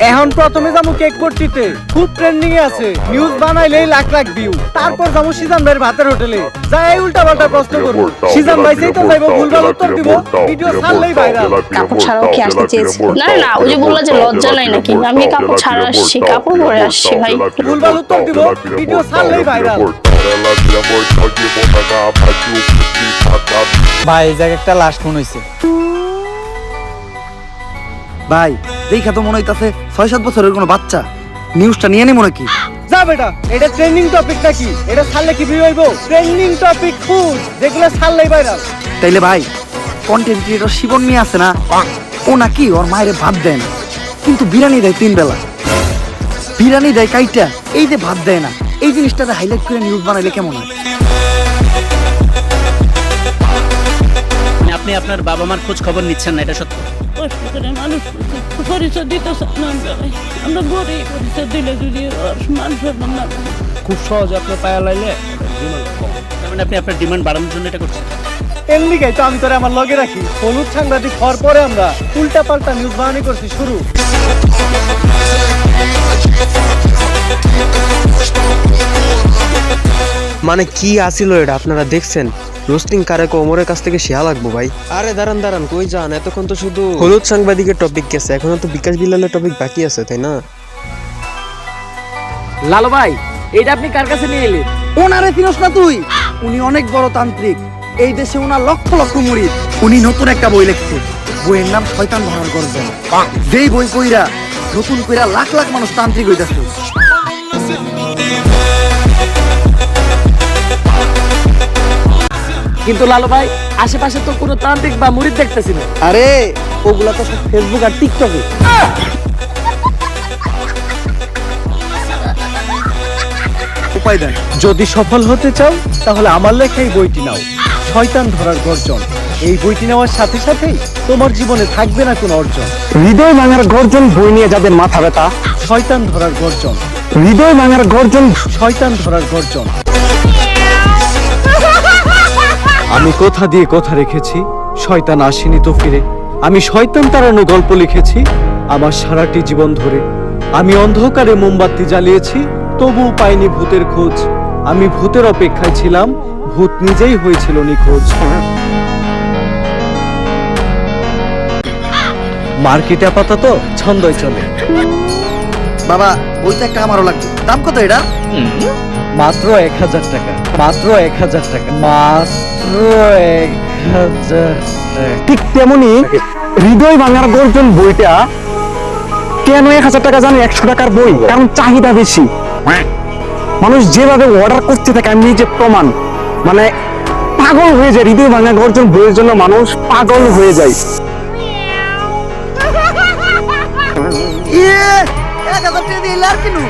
এখন প্রথমে যাবো কেক পট্টিতে, খুব ট্রেন্ডিং এ আছে, নিউজ বানাইলেই লাখ লাখ ভিউ। তারপর যাবো সিজান ভাইয়ের ভাতের হোটেলে, যাই উল্টা পাল্টা প্রশ্ন করবো, সিজান ভাই সেই তো যাইবো, ভুলভাল উত্তর দিব, ভিডিও ছাড়লেই ভাইরাল। কাপড় ছাড়াও কি আসতে চেয়েছি? না না, ওই যে বললা যে লজ্জা নাই নাকি, আমি কাপড় ছাড়া আসছি, কাপড় পরে আসছি ভাই। ভুলভাল উত্তর দিব, ভিডিও ছাড়লেই ভাইরাল। ভাই এই জায়গায় একটা লাশ খুন হইছে ভাই। দেখা তো মনে হইতাছে 6-7 বছরের কোনো বাচ্চা। নিউজটা নিয়ে নেই মনে কি? যা বেটা, এটা ট্রেন্ডিং টপিক নাকি? এটা ছাড়লে কি ভিউ হইবো? ট্রেন্ডিং টপিক ফুড, যেগুলো ছাড়লেই ভাইরাল। তাইলে ভাই, কন্টেন্ট ক্রিয়েটর শিবন নিয়ে আছে না, ও নাকি ওর মায়ের ভাত দেয় না, কিন্তু বিরিয়ানি দেয় 3 বেলা। বিরিয়ানি দেয় কাইটা, এই যে ভাত দেয় না, এই জিনিসটাতে হাইলাইট করে নিউজ বানাইলে কেমন হয়? আপনি আপনার বাবা মার খোঁজ খবর নিচ্ছেন না, এটা সত্য? কষ্ট করে মানুষ পরিচয় দিতে আমরা গরিব, পরিচয় দিলে যদি মানুষ না। খুব সহজ, আপনার পায়া লাইলে তার মানে আপনি আপনার ডিমান্ড বাড়ানোর জন্য এটা করছেন? এমনি গাই তো আমি তোরে আমার লগে রাখি। হলুদ সাংবাদিক হওয়ার পরে আমরা উল্টা পাল্টা নিউজ বানানি করছি শুরু। মানে কি আসিল এটা আপনারা দেখছেন? রোস্টিং কারে কোমরের কাছ থেকে শেয়া লাগবো ভাই। আরে দাঁড়ান দাঁড়ান, কই যান? এতক্ষণ তো শুধু হলুদ সাংবাদিকের টপিক গেছে, এখনো তো বিকাশ বিলালের টপিক বাকি আছে, তাই না? লালু ভাই, এটা আপনি কার কাছে নিয়ে এলেন? ওনারে চিনস না তুই? উনি অনেক বড় তান্ত্রিক, এই দেশে ওনার লক্ষ লক্ষ মুরিদ। উনি নতুন একটা বই লিখছে, বইয়ের নাম শয়তান ধরার গর্জন। যেই বই কইরা নতুন কইরা লাখ লাখ মানুষ তান্ত্রিক হইতাছে। কিন্তু লালু ভাই, আশেপাশে তো কোনো তান্ত্রিক বা মুরিদ দেখতেছি না। আরে ওগুলা তো সব ফেসবুক আর টিকটকে। উপায় দেন, যদি সফল হতে চাও তাহলে আমার লেখা এই বইটি নাও, শয়তান ধরার গর্জন। এই বইটি নেওয়ার সাথে সাথেই তোমার জীবনে থাকবে না কোনো অর্জন। হৃদয় ভাঙার গর্জন বই নিয়ে যাদের মাথা ব্যথা, শয়তান ধরার গর্জন, হৃদয় ভাঙার গর্জন, শয়তান ধরার গর্জন। আমি কথা দিয়ে কথা রেখেছি, শয়তান আসেনি তো ফিরে। আমি শয়তান তাড়ানো গল্প লিখেছি আমার সারাটি জীবন ধরে। আমি অন্ধকারে মোমবাতি জ্বালিয়েছি, তবুও পাইনি ভূতের খোঁজ। আমি ভূতের অপেক্ষায় ছিলাম, ভূত নিজেই হয়েছিল নিখোঁজ। মার্কেটে আপাতত ছন্দই চলে। বাবা বইটা একটা আমারও লাগবে। দাম কত এটা? মাত্র 1000 টাকা, মাত্র 1000 টাকা, মাত্র 1000 টাকা। ঠিক তেমনি হৃদয় ভাঙার গর্জন বইটা কেন 1000 টাকা জানেন? 100 টাকার বই, কারণ চাহিদা বেশি। মানুষ যেভাবে অর্ডার করতে থাকে, আমি নিজে প্রমাণ, মানে পাগল হয়ে যায়। হৃদয় ভাঙা গর্জন বইয়ের জন্য মানুষ পাগল হয়ে যায়। 1000 টাকা দিয়ে আর কিনু?